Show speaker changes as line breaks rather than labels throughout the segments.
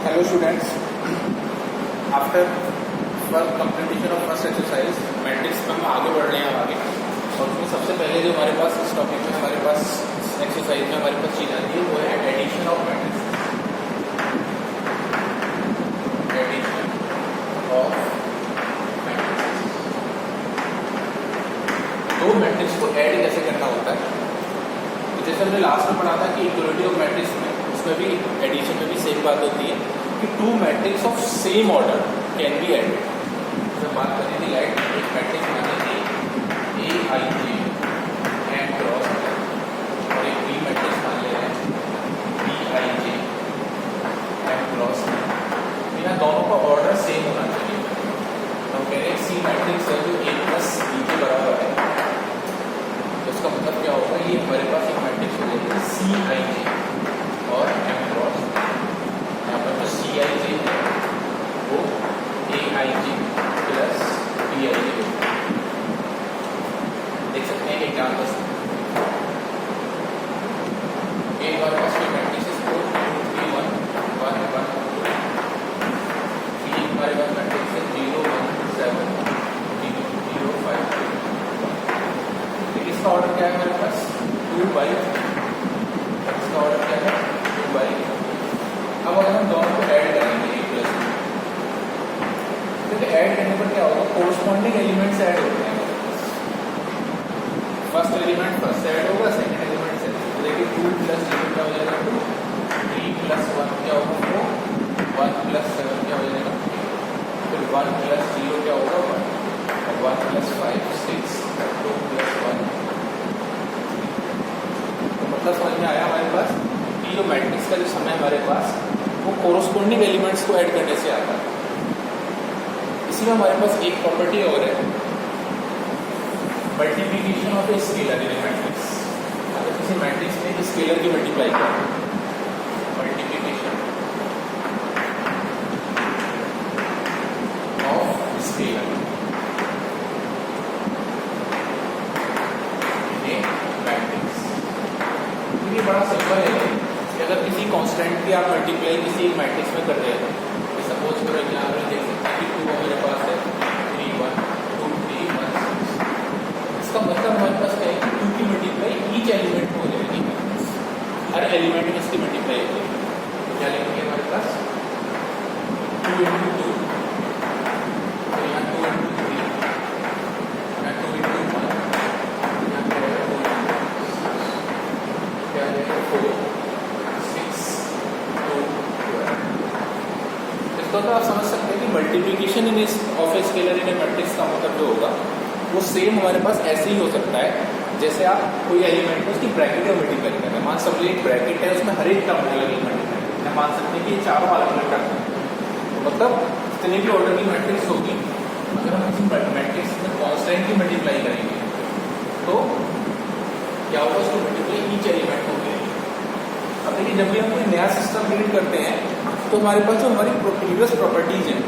Hello students, after completion of first exercise matrix में हम आगे बढ़ रहे हैं आगे। और उसमें सबसे पहले जो हमारे पास इस टॉपिक में हमारे पास एक्सरसाइज में हमारे पास चीज़ आती है वो है addition of matrix. Addition of matrix, दो मैट्रिक्स को ऐड कैसे करना होता है। तो जैसे हमने लास्ट में पढ़ा था कि इक्वलिटी ऑफ मैट्रिक्स में उसमें भी एडिशन में भी सेम बात होती है कि two matrix of same order can be added. जब बात करें थी लाइक एक मैट्रिक्स माने ए आई जे एम क्रॉस और एक बी मैट्रिक्स मान ले रहे हैं B I J M cross. यहाँ दोनों का ऑर्डर सेम होना चाहिए। तो कह रहे हैं सी मैट्रिक्स है जो ए प्लस बी के बराबर है, तो इसका मतलब क्या होगा, ये हमारे पास एक मैट्रिक्स हो जाएगी सी आई जे और एम क्रॉस। यहाँ पर जो सी आई जे है वो ए I J plus B I जे देख सकते हैं एग्जाम्पल्स। ए हमारे पास में मैट्रिक्स 4 2 3 1 1 1 बी हमारे पास मैट्रिक्स है 0 1 7 0 0 5। इसका ऑर्डर क्या है हमारे पास 2 बाई, इसका ऑर्डर क्या है 2 बाई। अब अगर हम दोनों को ऐड करेंगे ए प्लस बी, ऐड करने पर क्या होगा, कोरस्पॉन्डिंग एलिमेंट्स ऐड होते हैं। फर्स्ट एलिमेंट फर्स्ट से ऐड होगा, सेकंड एलिमेंट से। तो देखिए 2 प्लस 0 क्या हो जाएगा 2, 3 प्लस 1 क्या होगा 4, 1 प्लस 7 क्या हो जाएगा 3, फिर 1 प्लस 0 क्या होगा 1, और 1 प्लस 5 6, 2 प्लस 1। तो मतलब समझ में आया हमारे पास कि जो मैट्रिक्स का जो समय हमारे पास वो कोरस्पॉन्डिंग एलिमेंट्स को ऐड करने से आता है। इसी में हमारे पास एक प्रॉपर्टी और है multiplication of a scalar in A matrix. अगर किसी मैट्रिक्स में स्केलर की मल्टीप्लाई करें, multiplication of scalar in A matrix. ये बड़ा सिंपल है कि अगर किसी कांस्टेंट की आप मल्टीप्लाई किसी एक मैट्रिक्स में कर रहे हैं, सपोज करो यहाँ पर देख सकते हैं कि 2 हमारे पास है 3 1 2 3 1 6। इसका मतलब हमारे पास क्या है कि 2 की मल्टीप्लाई ईच एलिमेंट में हो जाएगी, हर एलिमेंट में इसकी मल्टीप्लाई हो जाएगी। तो क्या लिखेंगे हमारे पास 2 × 2, तो यहाँ 2 × 3, यहाँ 2 × 1, यहाँ क्या है 4 क्या है 4 6 2 12। तो आप समझ सकते हैं कि multiplication in of a scalar in A matrix का मतलब जो होगा वो सेम हमारे पास ऐसे ही हो सकता है जैसे आप कोई एलिमेंट है उसकी ब्रैकेट में मल्टीप्लाई कर रहे हैं। मान सकते एक ब्रैकेट है उसमें हर एक टर्म अलग अलग मल्टीप्लाई है, मान सकते हैं कि ये चारों अलग अलग टर्म है। तो मतलब जितने भी ऑर्डर की मैट्रिक्स होगी, अगर हम किसी मैट्रिक्स में कांस्टेंट की मल्टीप्लाई करेंगे तो क्या होगा, उसकी मल्टीप्लाई ईच एलिमेंट होगी। अब देखिए जब भी हम कोई नया सिस्टम बिल्ड करते हैं तो हमारे पास जो हमारी प्रीवियस प्रॉपर्टीज हैं,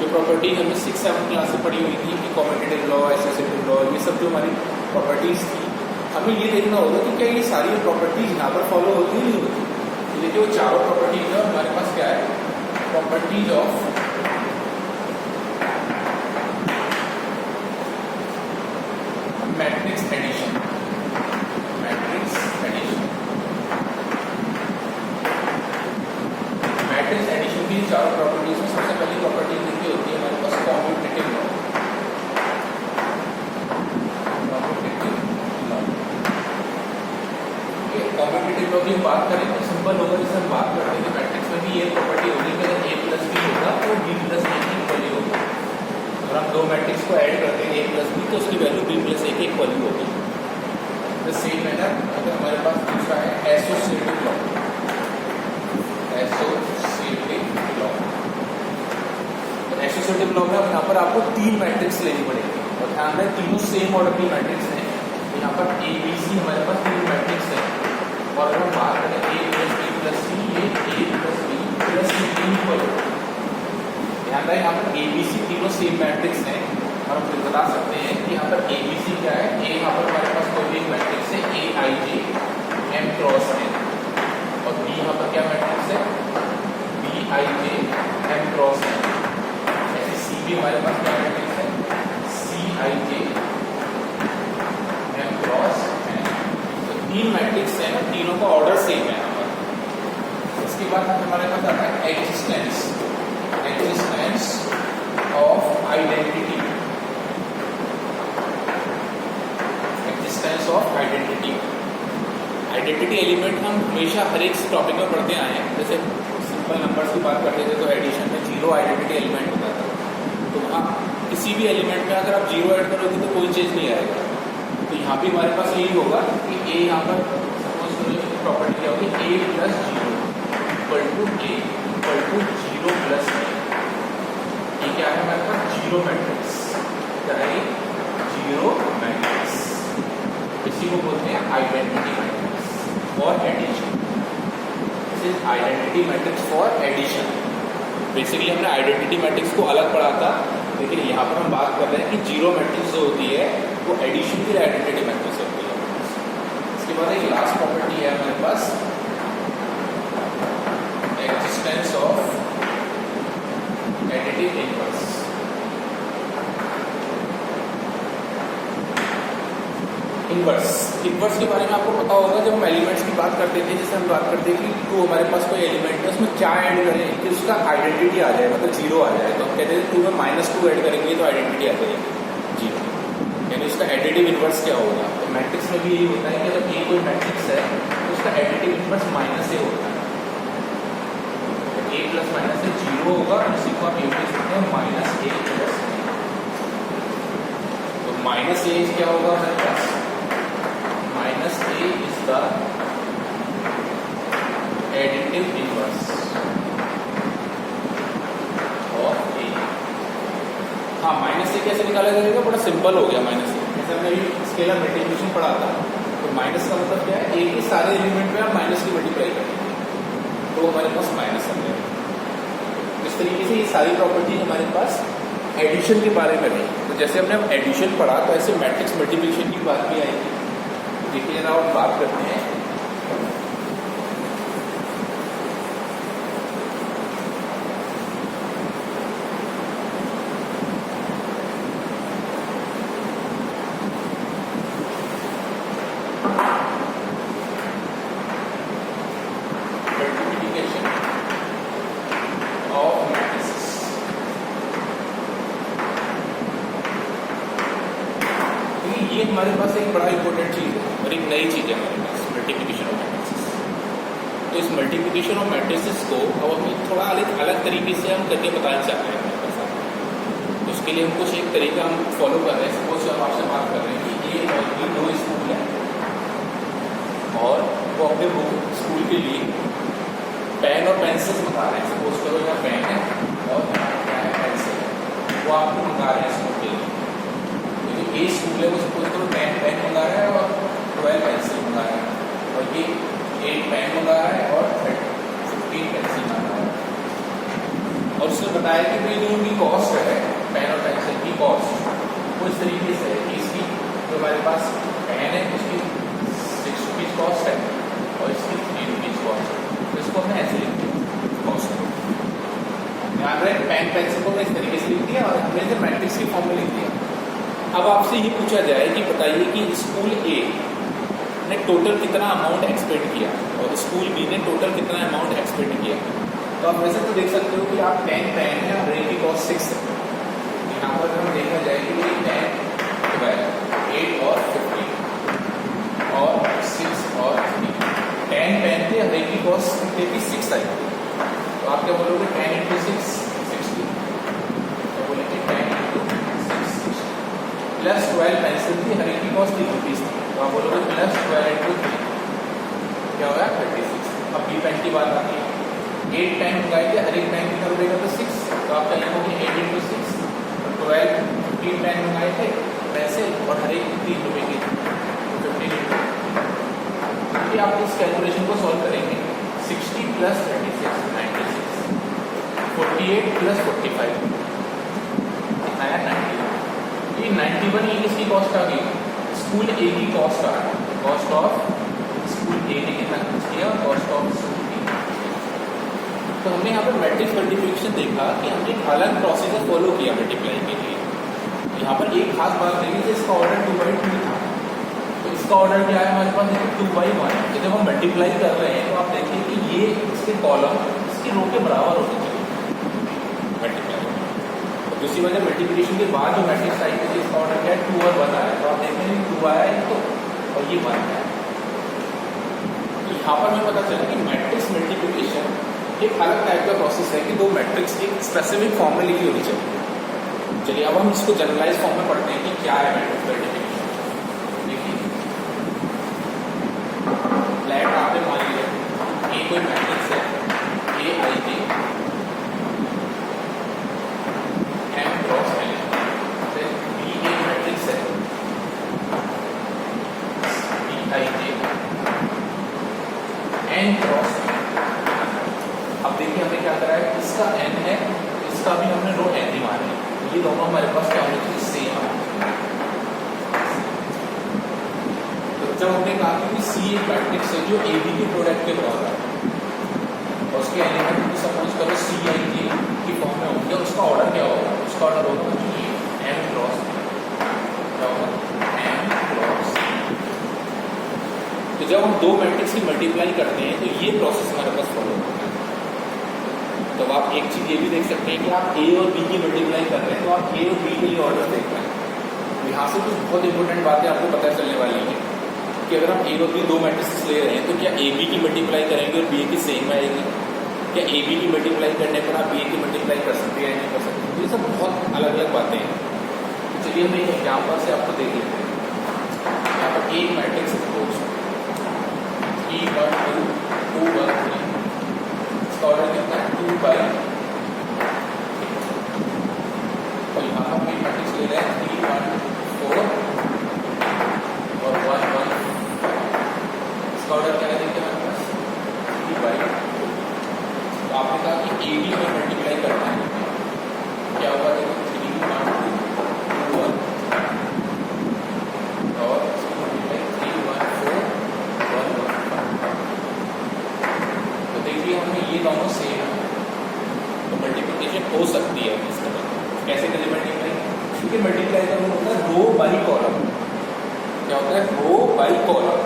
जो प्रॉपर्टीज हमने 6-7 क्लास से पढ़ी हुई थी कि कॉम्यूटेटिव लॉ, एसोसिएटिव लॉ, ये सब जो हमारी प्रॉपर्टीज थी, हमें ये देखना होगा कि क्या ये सारी प्रॉपर्टीज यहाँ पर फॉलो होती नहीं होती। तो देखिए वो चारों प्रॉपर्टीज है, हमारे पास क्या है properties of matrix addition. Matrix addition, matrix addition की चारों प्रॉपर्टीज में सबसे पहली प्रॉपर्टी देखी होती है हमारे पास कॉम्यूटेटिव लॉ। कॉम्यूटेटिव लॉ की बात करें तो सिंपल होगा, जैसे हम बात करते हैं कि मैट्रिक्स में भी ये प्रॉपर्टी होगी कि अगर ए प्लस बी होगा तो बी प्लस ए की इक्वल होगा। अगर हम दो मैट्रिक्स को ऐड करते हैं ए प्लस बी तो उसकी वैल्यू बी प्लस ए की इक्वल होगी। द सेम मैनर अगर हमारे पास दूसरा है एसोसिएटिव लॉ। एसोसिएटिव लॉ, तो एसोसिएटिव लॉ में यहाँ पर आपको 3 मैट्रिक्स लेनी पड़ेगी और ध्यान में तीनों सेम ऑर्डर की मैट्रिक्स हैं। यहाँ पर ए बी सी हमारे पास 3 मैट्रिक्स है और अगर हम बात करें ए प्लस बी प्लस सी, ये ए प्लस बी प्लस सी 3 इक्वल होगा। ध्यान रहे यहाँ पर ए बी सी तीनों सेम मैट्रिक्स हैं और हम बता सकते हैं कि यहाँ पर ए बी सी क्या है, ए यहाँ पर हमारे पास कोई भी मैट्रिक्स है A I J M cross है, और बी यहाँ पर क्या मैट्रिक्स है बी आई जे हमारे पास क्या मैट्रिक्स है, Cij M क्रॉस N। तो 3 मैट्रिक्स है ना, तीनों का ऑर्डर सेम है यहाँ पर। इसके बाद हमारे पास आता है existence of identity. Existence of identity element हम हमेशा हर एक टॉपिक में पढ़ते आए हैं। जैसे सिंपल नंबर्स की बात करते थे तो एडिशन में 0 आइडेंटिटी एलिमेंट होता था। तो वहाँ किसी भी एलिमेंट में अगर आप 0 ऐड करोगे तो कोई चीज़ नहीं आएगा। तो यहाँ भी हमारे पास यही होगा कि ए, यहाँ पर सपोज करो प्रॉपर्टी क्या होगी, a + 0 = a = 0 + a। ये क्या है हमारे पास, 0 मैट्रिक्स। क्या है, 0 मैट्रिक्स। इसी को बोलते हैं identity matrix for addition. This is identity matrix for addition. Basically हमने आइडेंटिटी मैट्रिक्स को अलग पढ़ा था, लेकिन यहाँ पर हम बात कर रहे हैं कि 0 मैट्रिक्स जो होती है वो एडिशन की आइडेंटिटी मैट्रिक्स होती है। इसके बाद एक लास्ट प्रॉपर्टी है हमारे पास, existence of additive inverse. Inverse के बारे में आपको पता होगा, जब हम एलिमेंट्स की बात करते थे, जैसे हम बात करते हैं कि तो हमारे पास कोई एलिमेंट है, उसमें क्या ऐड करें कि उसका आइडेंटिटी आ जाए, मतलब 0 आ जाए। तो हम कहते थे 2 में -2 ऐड करेंगे तो आइडेंटिटी आ जाएगी 0, यानी उसका एडिटिव इनवर्स क्या होगा। तो मैट्रिक्स में भी यही होता है कि जब ये कोई मैट्रिक्स है तो उसका एडिटिव इनवर्स -a होता है। a + - से 0 होगा, और इसी को आप ये लिख सकते हैं -a + तो -a क्या होगा हमारे पास, -a is the additive inverse of a। हाँ, -a कैसे निकाला जाएगा, बड़ा सिंपल हो गया। -a जैसे हमने स्केलर मल्टीप्लिकेशन पढ़ा था, तो माइनस का मतलब क्या है, a के सारे एलिमेंट में आप माइनस की मल्टीप्लाई करेंगे तो हमारे पास माइनस आ जाएगा। इस तरीके से ये सारी प्रॉपर्टी हमारे पास एडिशन के बारे में रही। तो जैसे हमने एडिशन पढ़ा तो ऐसे मैट्रिक्स मल्टीप्लिकेशन की बात भी आएगी। देखिए जरा हम बात करते हैं, मल्टीप्लिकेशन ऑफ मैट्रिसेस। ये हमारे पास एक बड़ा इंपॉर्टेंट चीज़ है और एक नई चीज़ है हमारे पास, मल्टीप्लिकेशन ऑफ मैट्रिसेस। तो इस मल्टीप्लिकेशन ऑफ मैट्रिसेस को अब हम थोड़ा अलग तरीके से हम करके बताना चाहते हैं हमारे पास। तो उसके लिए हम कुछ एक तरीका हम फॉलो कर रहे हैं। सपोज हम आपसे बात कर रहे हैं कि ये और ये 2 स्कूल है और वो अपने स्कूल के लिए पेन और पेंसिल्स मंगा रहे हैं। सपोज करो यहाँ पेन है और क्या है, पेंसिल है, वो आपको मंगा रहे हैं स्कूल के लिए। ए स्कूल है वो सपोज करो 10 पेन मंगा रहा है और 12 पेंसिल मंगा रहा है, और ये 8 पेन मंगा रहा है और 15 पेंसिल मंगा रहा है। और उसने बताया कि भाई जो उनकी कॉस्ट है पेन और पेंसिल की कॉस्ट वो इस तरीके से है कि इसकी जो हमारे पास पेन है उसकी 6 रुपीज़ कॉस्ट है और इसकी 3 रुपीज़ कॉस्ट है। तो इसको हमने ऐसे लिख दिया कॉस्ट को, ध्यान रहे पेन पेंसिल को इस तरीके से लिख दिया और हमने इसे मैट्रिक्स की फॉर्म में लिख दिया। अब आपसे ये पूछा जाए कि बताइए कि स्कूल ए ने टोटल कितना अमाउंट एक्सपेंड किया और स्कूल बी ने टोटल कितना अमाउंट एक्सपेंड किया। तो आप वैसे तो देख सकते हो कि आप 10 पेन है और रेट की कॉस्ट 6 है। यहाँ पर हम देखा जाए कि 10, 12, 8 और 15 और 6 और 3, 10 पेन थे, हर एक की कॉस्ट कितनी थी, 6 आई। तो आप क्या बोलोगे, 10 × 6 60। तो बोलेंगे 10 × 6 प्लस 12 पेंसिल थी, हर एक की कॉस्ट 3 रुपीज़ थी। तो आप बोलोगे +12 × 3 क्या होगा, 36। अब बी पेन की बात आती है, 8 पेन मंगाए थे, हर एक पेन कितना रुपये का, तो 6। तो आप क्या लिखोगे 8 × 6 और 12 15 पेन मंगाए थे पेंसिल और हर एक 3 रुपये की, तो 15 रुपये। आप इस कैलकुलेशन को सॉल्व करेंगे, 60 + 36 96, 48 + 45 कितना है, 91। ये 91 ये किसकी कॉस्ट आ गई, स्कूल ए की कॉस्ट आ गई। कॉस्ट ऑफ स्कूल ए ने कितना खर्च किया और कॉस्ट ऑफ स्कूल बी। तो हमने यहाँ पर मैट्रिक्स मल्टीप्लिकेशन देखा कि हमने एक अलग प्रोसीजर फॉलो किया मल्टीप्लाई के लिए। यहाँ पर एक खास बात देखिए कि इसका ऑर्डर 2/2 था, तो इसका ऑर्डर क्या है हमारे पास देखिए 2/1। तो जब हम मल्टीप्लाई कर रहे हैं तो आप देखिए कि ये इसके कॉलम इसकी रो के बराबर होने चाहिए मल्टीप्लाई। तो दूसरी वजह मल्टीप्लिकेशन के बाद जो मैट्रिक्स टाइप है इसका ऑर्डर क्या है 2 और 1 आया, तो आप देखते हैं 2 आया है तो और ये 1 है। तो यहाँ पर हमें पता चला कि मैट्रिक्स मल्टीप्लिकेशन एक अलग टाइप का प्रोसेस है कि दो मैट्रिक्स एक स्पेसिफिक फॉर्म में लिखी होनी चाहिए। चलिए अब हम इसको जनरलाइज फॉर्म में पढ़ते हैं कि क्या है मैट्रिक्स मल्टीप्लिकेशन। देखिए फ्लैट आपने मान लिया ए कोई मैट्रिक्स है A I J M cross L, B एक मैट्रिक्स है B I J N cross. अब देखिए हमने क्या करा है, इसका एन है इसका भी हमने रो एन ही माना है, ये दोनों हमारे पास क्या होने चाहिए सेम है। तो जब हमने कहा कि सी एक मैट्रिक्स है जो ए बी के प्रोडक्ट के बराबर है और उसके एलिमेंट भी सपोज करो सी आई जे की फॉर्म में होंगे, उसका ऑर्डर क्या होगा, उसका ऑर्डर होगा एम क्रॉस एम क्रॉस। तो जब हम दो मैट्रिक्स की मल्टीप्लाई करते हैं तो ये प्रोसेस हमारे पास फॉलो होता है। तो आप एक चीज ये भी देख सकते हैं कि आप ए और बी की मल्टीप्लाई कर रहे हैं तो आप ए और बी के लिए ऑर्डर देख रहे हैं। यहाँ से कुछ बहुत इंपॉर्टेंट बातें आपको पता चलने वाली है कि अगर हम ए और बी दो मैट्रिक्स ले रहे हैं तो क्या ए बी की मल्टीप्लाई करेंगे और बी की सेम आएगी, क्या ए बी की मल्टीप्लाई करने पर आप बी की मल्टीप्लाई कर सकते हैं या नहीं कर सकते। ये सब बहुत अलग अलग बातें हैं। तो चलिए हम एक एग्जाम्पल से आपको देख लेते हैं। यहाँ पर एक मैट्रिक्स सपोज 3 1 2 2 1 3, इसका ऑर्डर कितना है 2 बाई, तो यहाँ पर हम एक मैट्रिक्स ले रहे हैं 3 1 4 और 1 1, इसका ऑर्डर क्या है देखिए हमारे पास 3 बाई 2। तो आपने कहा कि ए बी में मल्टीप्लाई करना है, क्या होगा देखो 3 1 2 1 और इसको मल्टीप्लाई 3 1 4 1 1। तो देखिए हमने ये दोनों सेम है तो मल्टीप्लिकेशन हो सकती है इस तरह। कैसे करें मल्टीप्लाई, क्योंकि मल्टीप्लाई का मतलब होता है रो बाई कॉलम। क्या होता है रो बाई कॉलम,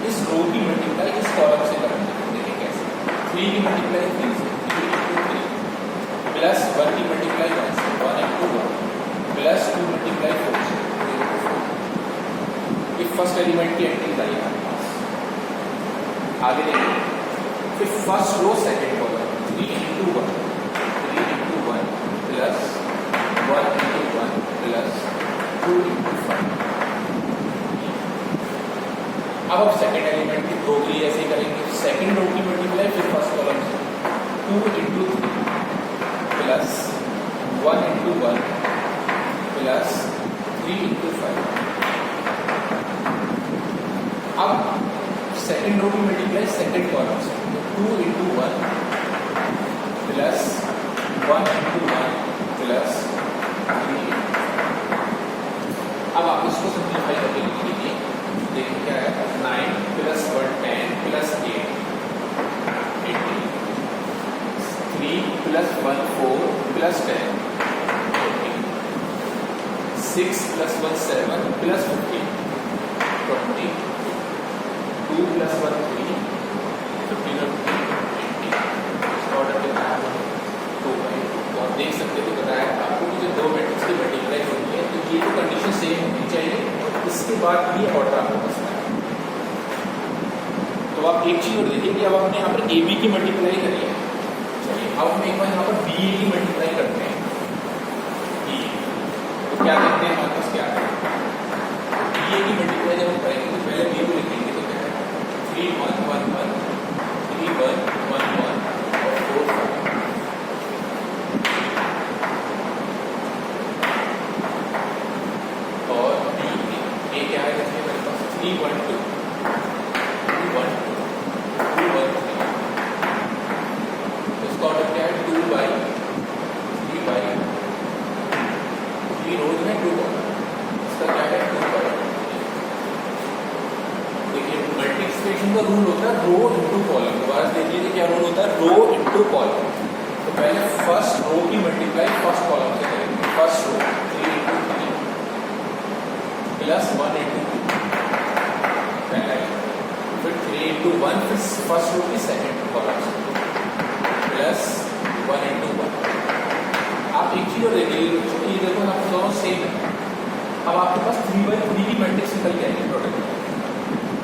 इस रो की मल्टीप्लाई इस कॉलम से करेंगे। देखिए कैसे 3 की मल्टीप्लाई 3 से 3 into 3 प्लस 1 की मल्टीप्लाई 1 से 1 into 1 प्लस 2 मल्टीप्लाई 4 से 2 into 4। ये फर्स्ट एलिमेंट की एंट्रीज आई हमारे पास। आगे देखिए फिर first row second column 3 into 1 plus 1 into 1 plus 2 into 5। अब आप सेकंड एलिमेंट की रो के लिए ऐसे ही करेंगे, सेकंड रो की मल्टीप्लाई फिर फर्स्ट कॉलम से 2 into 3 plus 1 into 1 plus 3 into 5। अब सेकंड रो की मल्टीप्लाई सेकंड कॉलम से 2 into 1 प्लस 1 into 1 प्लस 3। अब आप इसको सिंप्लीफाई करके लिख लीजिए। देखिए क्या है 9 plus 1 10 plus 8 18 3 plus 1 4 plus 10 14 6 plus 1 7 plus 15 20 2 plus 1 3 15 और 18। इसका ऑर्डर कितना है 2 बाई 2। तो आप देख सकते हो बताया आपको कि जब दो मैट्रिक्स की मल्टीप्लाई होती है तो ये तो कंडीशन सेम होनी चाहिए और इसके बाद ये ऑर्डर आपको बचना है। तो आप एक चीज और देखिए कि अब हमने यहाँ पर ए बी की मल्टीप्लाई करी है। चलिए अब हम एक बार यहाँ पर बी ए की मल्टीप्लाई करते हैं बी, तो क्या देखते हैं हमारे पास क्या है बी ए की मल्टीप्लाई जब हम करेंगे तो पहले बी को लिखेंगे तो क्या है 3 1 1 1 3 1 1 1 और 4 5। और बी ए क्या है देखिए मेरे पास 3 1 2 2 1 2 1 3। इसका ऑर्डर क्या है 2 बाई 3 बाई 3 रोज में 2 कॉलम। रो की मल्टीप्लाई फर्स्ट कॉलम से करेंगे। First row 3 into 3 plus 1 into 2 पहला ही, फिर 3 into 1 फिर फर्स्ट रो की सेकेंड कॉलम से प्लस 1 into 1। आप एक चीज और देखिए, ये देखो ना दोनों सेम है। अब आपके पास 3/3 की मैट्रिक्स निकल के आएगी प्रोडक्ट,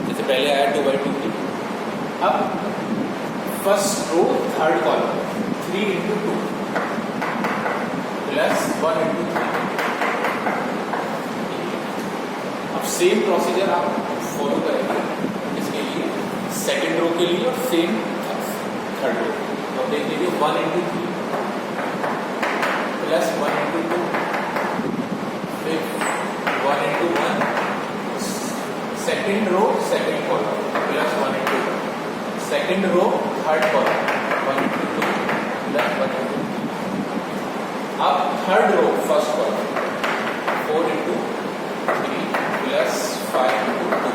जैसे पहले आया 2/2 की। अब first row third column 3 into 2 plus 1 into 3। अब सेम प्रोसीजर आप फॉलो करेंगे इसके लिए, सेकेंड रो के लिए और सेम थर्ड रो। तो देख लीजिए 1 into 3 प्लस 1 into 2 फिर 1 into 1 second row second column plus 1 into 1 second row third column 1 into 2 plus 1 into 2। अब third row first column 4 into 3 plus 5 into 2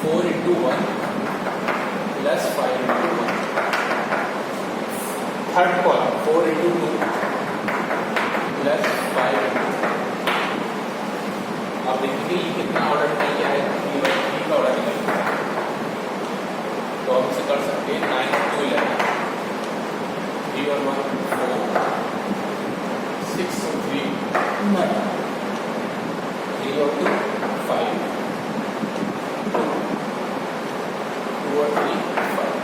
4 into 1 plus 5 into 1। Third column 4 into 2 plus 5 into 2। आप देखिए ये कितना order निकल के आएगा, 3/3 का ऑर्डर निकल के आएगा। तो हम इसे कर सकते हैं 9 into 11 3 और 1 4 6 और 3 9 3 और 2 5 2 और 3 5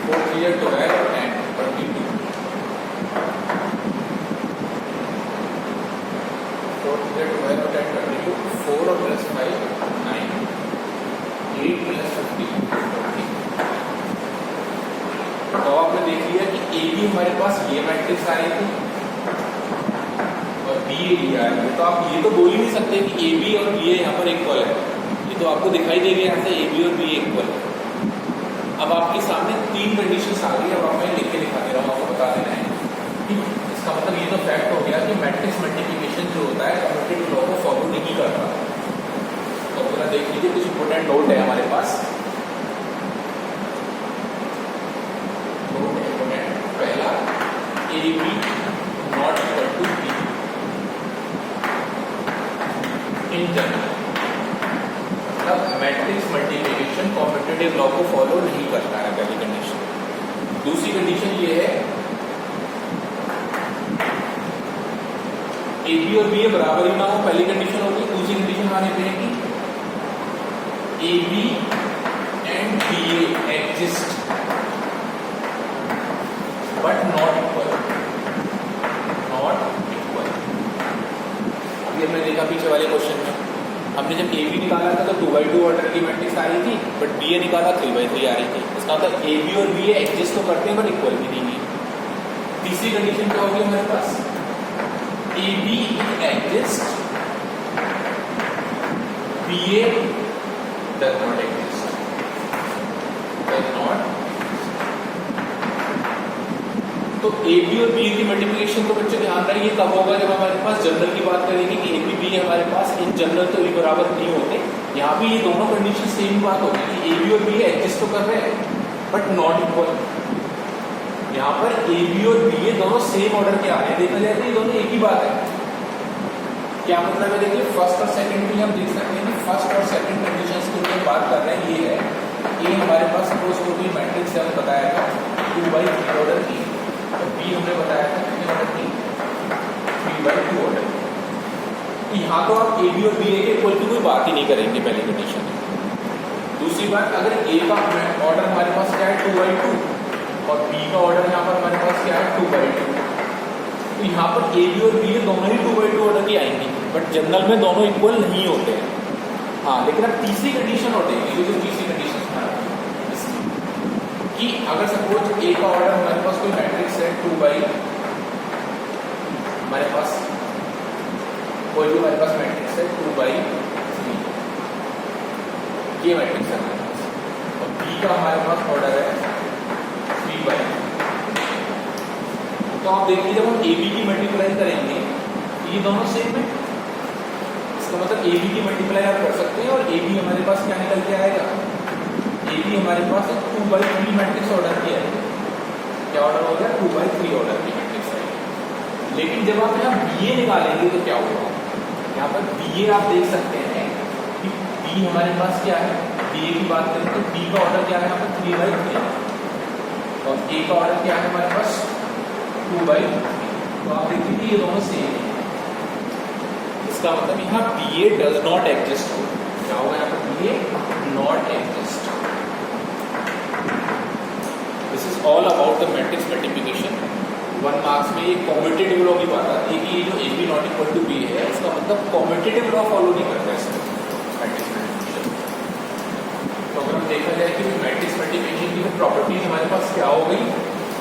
4 3 और 12 और 10 22 4 3 और 12 और 10 22 4 और प्लस 5 9 8 प्लस 15 40। तो आपने देख लिया कि ए बी हमारे पास ये मैट्रिक्स आ रही थी और बी ए आ रही है। तो आप ये तो बोल ही नहीं सकते कि ए बी और बी ए यहाँ पर इक्वल है, ये तो आपको दिखाई देगा यहाँ से ए बी और बी ए इक्वल है। अब आपके सामने 3 कंडीशंस आ गई। अब मैं लिख के दिखा दे रहा हूँ, आपको बता देना है कि इसका मतलब ये तो फैक्ट हो गया कि मैट्रिक्स मल्टीप्लिकेशन जो होता है कम्यूटेटिव लॉ को फॉलो नहीं करता। तो पूरा देख लीजिए, कुछ इंपोर्टेंट नोट है हमारे पास। पहला A B not equal to B in general, मतलब मैट्रिक्स मल्टीप्लिकेशन कॉम्पिटिटिव लॉ को फॉलो नहीं करता है, पहली कंडीशन। दूसरी कंडीशन ये है ए बी और बी ए बराबर ही ना हो, पहली कंडीशन होगी। दूसरी कंडीशन हमारे पे है कि A B and B A exist but not equal, not equal. अभी हमने देखा पीछे वाले क्वेश्चन में, हमने जब ए बी निकाला था तो 2/2 ऑर्डर की मैट्रिक्स आ रही थी, बट बी ए निकाला 3/3 आ रही थी। इसका मतलब ए बी और बी ए एग्जिस्ट तो करते हैं बट इक्वल भी नहीं है। तीसरी कंडीशन क्या होगी हमारे पास, A B exist B A does not exist, does not. तो ए बी और बी की मल्टीप्लिकेशन को बच्चे ध्यान रखिए कब होगा, जब हमारे पास जनरल की बात करेंगे कि ए बी बी हमारे पास इन जनरल तो भी बराबर नहीं होते। यहाँ भी ये दोनों कंडीशन सेम बात होगी कि ए बी और बी एग्जिस्ट तो कर रहे हैं बट नॉट इक्वल। यहाँ पर ए बी और बी ए दोनों सेम ऑर्डर के आ रहे हैं, देखा जाए तो ये दोनों एक ही बात है। क्या मतलब है, देखिए फर्स्ट और सेकंड के लिए हम देख सकते हैं कि फर्स्ट और सेकंड कंडीशंस की जो बात कर रहे हैं ये है, ए हमारे पास सपोज कोई मैट्रिक्स हमने बताया था 2/3 ऑर्डर की, और बी हमने बताया था कितने ऑर्डर की 3/2 ऑर्डर। तो यहाँ तो आप ए बी और बी ए के इक्वल की कोई बात ही नहीं करेंगे पहली कंडीशन। दूसरी बात, अगर ए का ऑर्डर हमारे पास क्या है 2/2 और बी का ऑर्डर यहाँ पर हमारे पास क्या है 2/2, तो यहाँ पर ए बी और बी ए दोनों ही 2/2 ऑर्डर की आएंगी, बट जनरल में दोनों इक्वल नहीं होते हैं। हाँ, लेकिन अब तीसरी कंडीशन होती है, ये जो तीसरी कंडीशन कि अगर सपोज ए का ऑर्डर हमारे पास कोई मैट्रिक्स है 2/, हमारे पास कोई भी हमारे पास मैट्रिक्स है 2/3, ये मैट्रिक्स है हमारे पास, और बी का हमारे पास ऑर्डर है 3/। तो आप देखिए जब हम ए बी की मल्टीप्लाई करेंगे ये दोनों सेम है, इसका मतलब ए बी की मल्टीप्लाई आप कर सकते हैं और ए बी हमारे पास क्या निकल के आएगा, ए बी हमारे पास 2/3 मैट्रिक्स ऑर्डर की आएगी। क्या ऑर्डर हो गया, 2/3 ऑर्डर की मैट्रिक्स आएगी। लेकिन जब आप यहाँ BA निकालेंगे तो क्या होगा, यहाँ पर BA आप देख सकते हैं कि B हमारे पास क्या है, BA की बात करें तो B का ऑर्डर क्या है यहाँ पर 3/3 और A का ऑर्डर क्या है हमारे पास 2/3। तो आप देखिए कि ये दोनों सेम है, इसका मतलब यहाँ BA डज नॉट एग्जिस्ट हो, क्या होगा यहाँ पर BA not exist. This is all about the matrix multiplication. 1 marks में ये कॉम्पिटिटिव लॉ की बात आती है कि ये जो AB not equal to B है इसका मतलब कॉम्पिटिटिव लॉ फॉलो नहीं करता है इसमें मैट्रिक्स मल्टीप्लिकेशन। तो अगर हम देखा जाए कि मैट्रिक्स मल्टीप्लिकेशन की प्रॉपर्टीज हमारे पास क्या हो गई,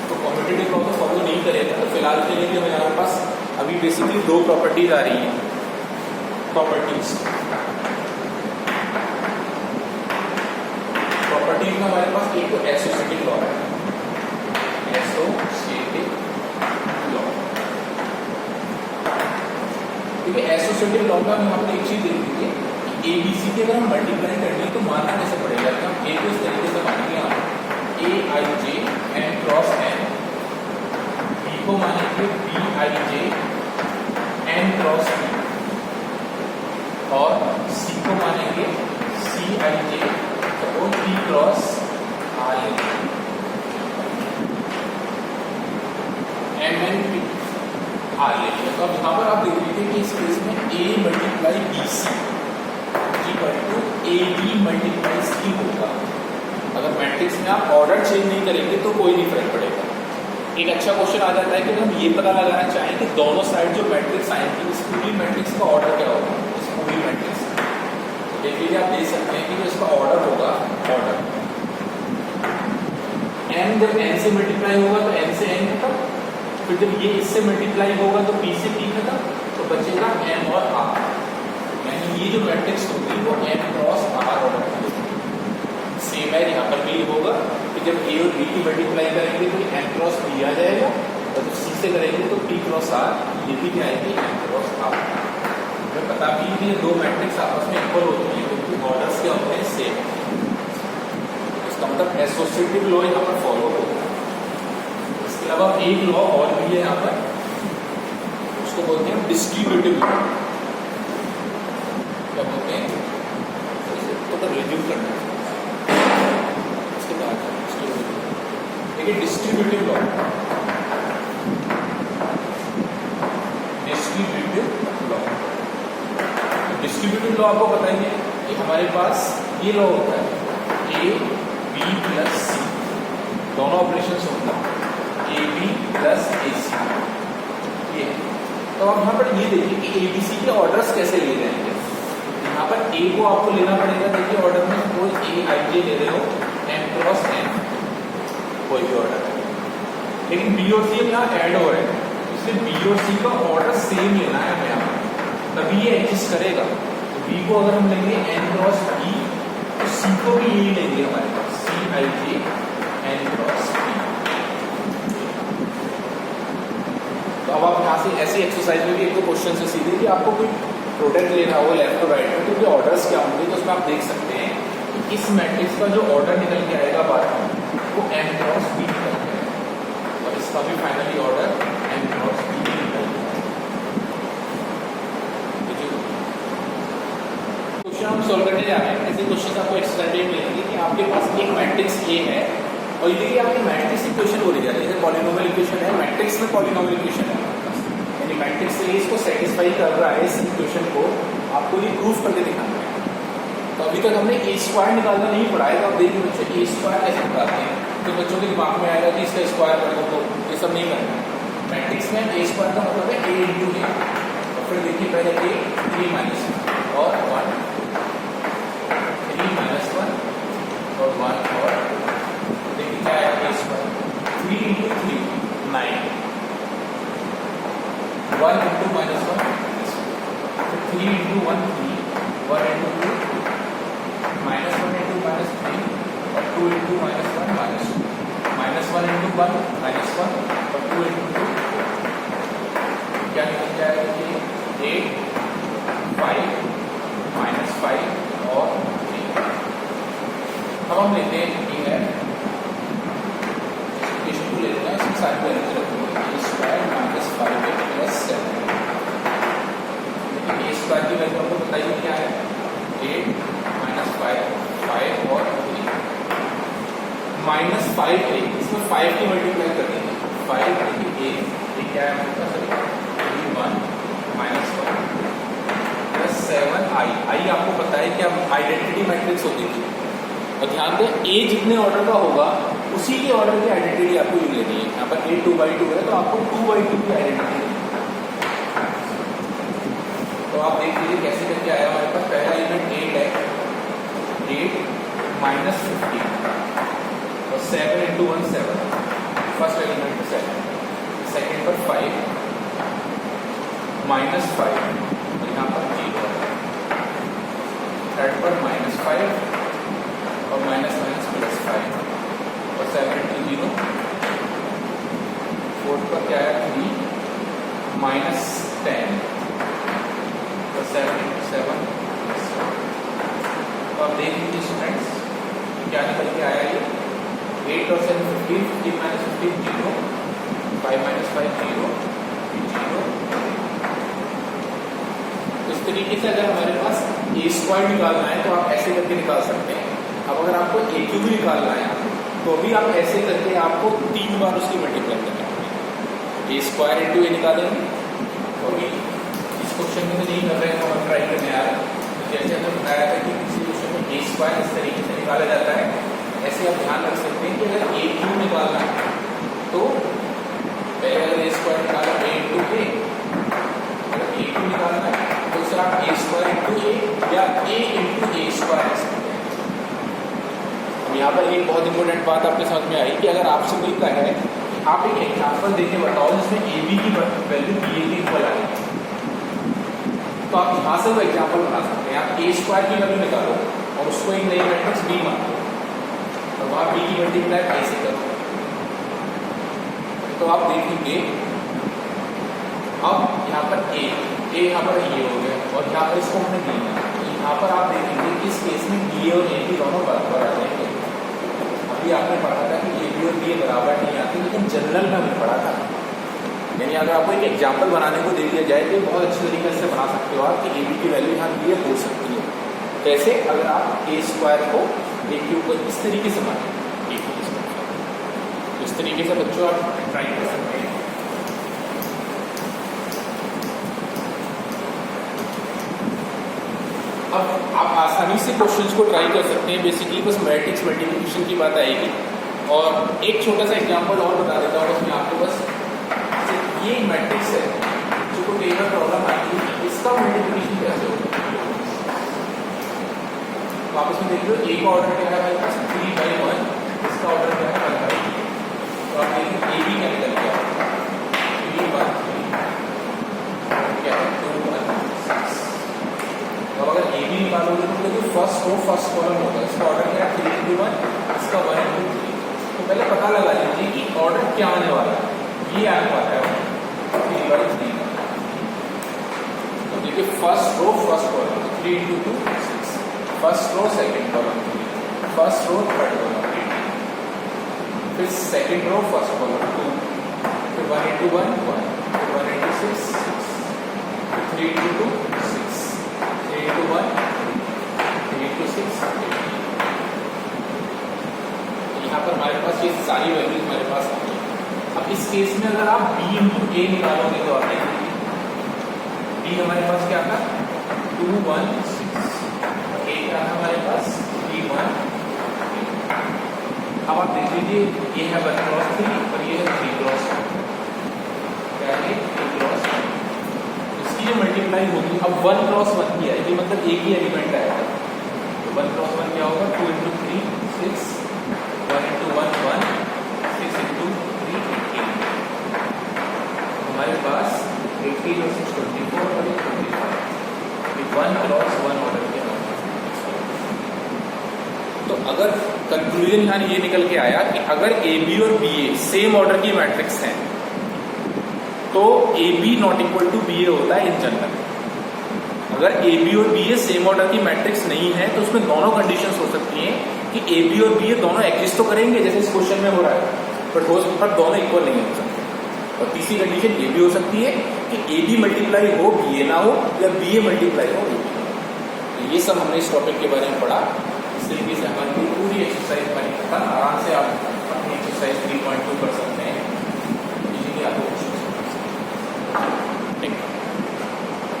तो कॉम्पिटिटिव लॉ तो फॉलो नहीं करेगा। तो फिलहाल के लिए हमारे पास अभी बेसिकली 2 प्रॉपर्टीज आ रही हैं। प्रॉपर्टीज में हमारे पास एक तो एसोसिएटिव लॉ है, एसोसिएटिव लॉ। क्योंकि एसोसिएटिव लॉ का हम यहाँ पर एक चीज देख लीजिए कि ABC की अगर हम मल्टीप्लाई करनी है तो मानना कैसे पड़ेगा कि हम A को इस तरीके से मानेंगे, हम AIJ n cross n, B को मानेंगे BIJ n क्रॉस B और C को मानेंगे CIJ और P cross R MNP R लेंगे। तो अब यहाँ पर आप देख लीजिए कि इस केस में A multiply BC equal to AB multiply C होगा। अगर मैट्रिक्स में आप ऑर्डर चेंज नहीं करेंगे तो कोई नहीं फर्क पड़ेगा। एक अच्छा क्वेश्चन आ जाता है कि हम ये पता लगाना चाहें कि दोनों साइड जो मैट्रिक्स आएंगी इस पूरी मैट्रिक्स का ऑर्डर क्या होगा, इस पूरी मैट्रिक्स देख लीजिए, आप देख सकते हैं कि जो इसका ऑर्डर होगा, ऑर्डर n जब n से मल्टीप्लाई होगा तो n से n खत्म, फिर जब ये इससे मल्टीप्लाई होगा तो p से p खत्म, तो बचेगा m और r। यानी ये जो मैट्रिक्स होगी वो m क्रॉस r ऑर्डर की होगी। सेम है यहाँ पर भी होगा कि जब a और b की मल्टीप्लाई करेंगे तो m क्रॉस b आ जाएगा और जब c से करेंगे तो p क्रॉस r, ये भी क्या आएगी m क्रॉस r। हमें पता भी कि ये 2 मैट्रिक्स आपस में इक्वल होती हैं क्योंकि ऑर्डर्स क्या होते हैं, सेम। इसका मतलब एसोसिएटिव लॉ यहाँ पर फॉलो होगा। इसके अलावा एक लॉ और भी है यहाँ पर, उसको बोलते हैं डिस्ट्रीब्यूटिव लॉ। क्या बोलते हैं, तो रिव्यू करना है इसके बाद। देखिए डिस्ट्रीब्यूटिव लॉ, डिस्ट्रीब्यूटिव लॉ आपको बताएंगे कि हमारे पास ये लॉ होता है A B प्लस C, दोनों ऑपरेशन होता है AB प्लस AC। ये तो आप यहाँ पर ये देखिए कि ABC के ऑर्डर्स कैसे ले जाएंगे। यहाँ पर A को आपको लेना पड़ेगा, देखिए ऑर्डर में कोई AIJ ले रहे हो n क्रॉस n, कोई भी ऑर्डर, लेकिन B और C यहाँ ऐड हो रहे हैं, इसलिए B और C का ऑर्डर सेम लेना है हमें यहाँ, तभी ये एग्जिस्ट करेगा। तो B को अगर हम लेंगे n क्रॉस B तो C को भी यही लेंगे हमारे पास CIJ n क्रॉस B। तो अब आप यहाँ से ऐसी एक्सरसाइज में भी एक तो क्वेश्चन से सीधे कि आपको कोई प्रोडक्ट लेना हो लेफ्ट और राइट में, तो ये ऑर्डर्स क्या होंगे, तो उसमें आप देख सकते हैं कि इस मैट्रिक्स का जो ऑर्डर निकल के आएगा बाद में वो m क्रॉस B निकल के आएगा और इसका भी finally order m cross B निकल के आएगा। हम सॉल्व करने जा रहे हैं। ऐसे क्वेश्चन आपको एक्सरसाइज में मिलेंगे कि आपके पास एक मैट्रिक्स A है और ये देखिए आपकी मैट्रिक्स इक्वेशन हो रही है, जैसे पॉलिनोमियल इक्वेशन है, मैट्रिक्स में पॉलिनोमियल इक्वेशन है, यानी मैट्रिक्स से इसको सेटिस्फाई कर रहा है इस इक्वेशन को, आपको ये प्रूफ करके दिखाना है। तो अभी तक हमने A स्क्वायर निकालना नहीं पढ़ा है, तो आप देखिए बच्चे A स्क्वायर कैसे निकालते हैं, तो बच्चों के दिमाग में आएगा कि इसका स्क्वायर कर दो, तो ये सब नहीं करना है। मैट्रिक्स में A स्क्वायर का मतलब है A इंटू A, और फिर देखिए पहले A 3 माइनस और 1 3 माइनस 1 और 1 और देखिए क्या है A square 3 into 3 9 1 into minus 1 3 into 1 3 1 into 2 minus 1 into minus 3 और 2 into minus 1 minus 2 minus 1 into 1 minus 1 और 2 इंटू 2 क्या निकल जाएगा कि 8 5 माइनस 5 और 3। अब हम लेते हैं ये है इक्वेशन को लेते हैं आइडेंटिटी मैट्रिक्स होती थी। और ध्यान दें ए जितने ऑर्डर का होगा उसी के ऑर्डर की आइडेंटिटी आपको यूज लेनी है। यहाँ पर ए 2/2 है तो आपको 2/2 की आइडेंटिटी। तो आप देख लीजिए कैसे करके आया हमारे पास। पहला एलिमेंट 8 है, 8 माइनस 15 और 7 × 1 7। फर्स्ट एलिमेंट 7, सेकेंड पर 5 माइनस 5 और यहाँ पर 0, थर्ड पर -5 और माइनस +5 और 7 × 0, फोर्थ पर क्या है 3 -10 और 7 × 7। तो आप देख लीजिए स्टूडेंट्स क्या निकल के आया ये 8 और 7 15, 15 - 15 0, 5 - 5 0 0। इस तरीके से अगर हमारे पास a² निकालना है तो आप ऐसे करके निकाल सकते हैं। अब अगर आपको a³ निकालना है तो भी आप ऐसे करके आपको 3 बार उसकी मल्टीप्लाई करनी है। a² × a निकालेंगे और भी इस क्वेश्चन में तो नहीं कर रहे हैं, हम ट्राई करने आ रहे हैं। जैसे हमने बताया था कि किसी क्वेश्चन में a² इस तरीके से निकाला जाता है, ऐसे आप ध्यान रख सकते हैं कि अगर a³ निकालना है तो पहले अगर a² निकाला a × a, अगर a³ निकालना है तो सर आप a² × a या a × a²। यहाँ पर एक बहुत इंपॉर्टेंट बात आपके समझ में आई कि अगर आपसे कोई कहे आप एक एग्जाम्पल देके बताओ जिसमें ए बी की वैल्यू बी ए के इक्वल आए, तो आप यहाँ से वो एग्जाम्पल बना सकते हैं। आप a² की वैल्यू निकालो और उसको एक नई मैट्रिक्स b मान लो और वहाँ b की मल्टीप्लाई a से करो। तो आप देखेंगे अब यहाँ पर a यहाँ पर ये हो गया और यहाँ पर इसको हमने b है। तो यहाँ पर आप देखेंगे कि इस केस में b और a भी दोनों बराबर आ जाएंगे। अभी आपने पढ़ा था कि ए बी और बी बराबर नहीं आती, लेकिन जनरल में हमने पढ़ा था। यानी अगर आपको एक एग्जाम्पल बनाने को दे दिया जाए तो बहुत अच्छी तरीके से बना सकते हो आप कि ए बी की वैल्यू यहाँ बी हो सकती है। कैसे? अगर आप a² को a³ को इस तरीके से माने इस तरीके से बच्चों आप ट्राई कर सकते हैं। अब आप आसानी से क्वेश्चंस को ट्राई कर सकते हैं। बेसिकली बस मैट्रिक्स मल्टीप्लिकेशन की बात आएगी। और एक छोटा सा एग्जांपल और बता देता हूँ उसमें आपको। बस ये मैट्रिक्स है जो को कई बार प्रॉब्लम आती है, इसका मल्टीप्लिकेशन कैसे होगा। तो आप इसमें देख लो a का ऑर्डर क्या है हमारे पास 3/1, इसका ऑर्डर क्या है 1/3। तो आप देखिए a b क्या निकल गया 3/3 क्या है 2/6। अब अगर ए बी निकालोगे तो देखिए फर्स्ट रो फर्स्ट कॉलम होगा, इसका ऑर्डर क्या है 3 × 1, इसका 1 × 3। तो पहले पता लगा लीजिए कि ऑर्डर क्या आने वाला है, ये आने वाला है 3/3। तो देखिए first row first column 3 × 2 6, first row second column 3, first row third column 8, फिर सेकंड रो फर्स्ट कॉलम 2, फिर 1 × 1 1, फिर 1 × 6 6, फिर 3 × 2 6, 3 × 1 3 × 6 8। यहाँ पर हमारे पास ये सारी वैल्यूज हमारे पास आ गई। अब इस केस में अगर आप b × a निकालोगे तो आप देखेंगे b हमारे पास क्या था 2 1 6, a क्या था हमारे पास 3 1 8। अब आप देख लीजिए ये है 1 × 3 और ये है 3 × क्या है 3 × 3। इसकी जो मल्टीप्लाई होगी अब 1 × 1 की आएगी, मतलब एक ही एलिमेंट आएगा। तो 1 × 1 क्या होगा 2 × 3 6, 1 × 1 1, 6 × 3 18। हमारे पास 18 और 6 24 और 25। 1 × 1 ऑर्डर किया। तो अगर कंक्लूजन यहाँ ये निकल के आया कि अगर ए बी और बी ए सेम ऑर्डर की मैट्रिक्स हैं तो A B not equal to B A होता है इन जनरल। अगर ए बी और बी ए सेम ऑर्डर की मैट्रिक्स नहीं है तो उसमें दोनों कंडीशंस हो सकती हैं कि ए बी और बी ए दोनों एग्जिस्ट तो करेंगे जैसे इस क्वेश्चन में हो रहा है, पर दोनों इक्वल नहीं हो सकते। और तीसरी कंडीशन ये भी हो सकती है कि ए बी मल्टीप्लाई हो बी ए ना हो या बी ए मल्टीप्लाई हो ए बी। ये सब हमने इस टॉपिक के बारे में पढ़ा। इस तरीके से